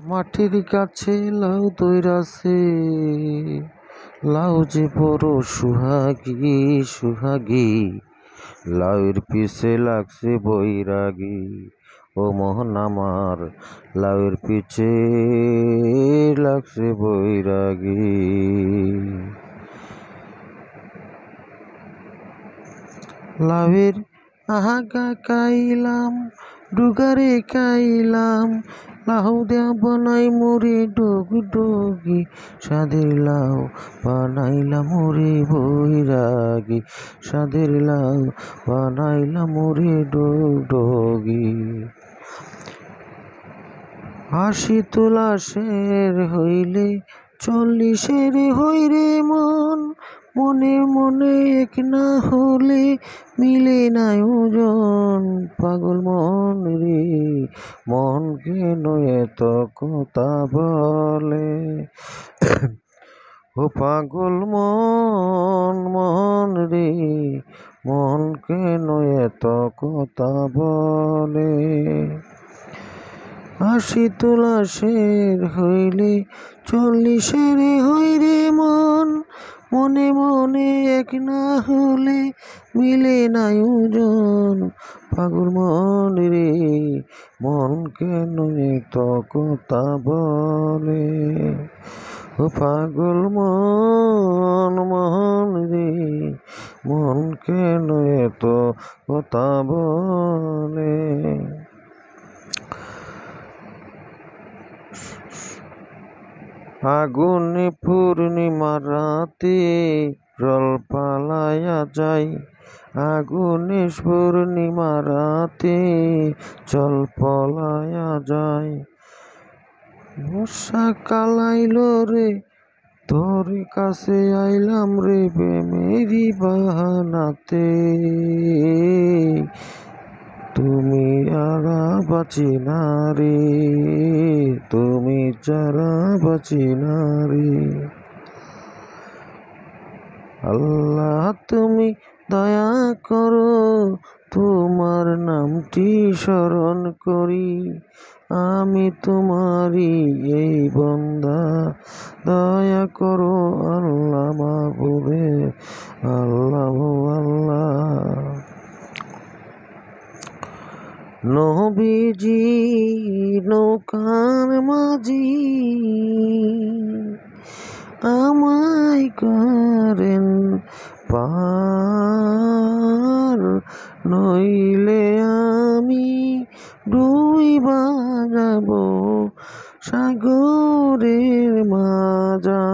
মাটির কাছে লাউ দইরাছে, লাউ যে বড় সুহাগী সুহাগী, লাউয়ের পিছে লাগছে বৈরাগী। ও মোহন আমার, লাউয়ের পিছে লাগছে বৈরাগী। লাউয়ের আহাগা কাইলাম, ডুগারে কাইলাম, লাউ দেয়া বানাই মোরে ডোগ ডোগি, সাদের লাউ বানাইলাম মোরে বৈরাগী, সাদের লাউ বানাইলাম মোরে ডোগ ডোগি। আশি তোলা শের হইলে 40 হইরে মন, মনে মনে এক না হলে মিলে না ওজন। পাগল মন রে মন কেন এত কথা বলে, ও পাগল মন মন রে মন কেন এত কথা বলে। 80 তোলা শের হইলে 40 হইরে মন, মনে মনে এক না হলে মিলে না ওজন। পাগল মন রে মন কেন এত কথা বলে, ও পাগল মন মন রে মন কেন এত কথা বলে। আগুনে পূর্ণিমা রাতে জল পালায়া যায়, আগুনে পূর্ণিমা রাতে জল পলায়া যায়। বর্ষা কালাইল রে তোর কাছে আইলাম রে প্রেমেরি বাহানাতে, তুমি আর বাঁচি না রে, তুমি যারা বাঁচি না রে। আল্লাহ তুমি দয়া করো, তোমার নামটি স্মরণ করি, আমি তোমারই এই বন্দা, দয়া করো আল্লাহ মাবুদে, আল্লাহ আল্লাহ। নবীজি নৌকার মাঝি আমায় করেন পার, নইলে আমি ডুইবা যাব সাগরের মাঝা।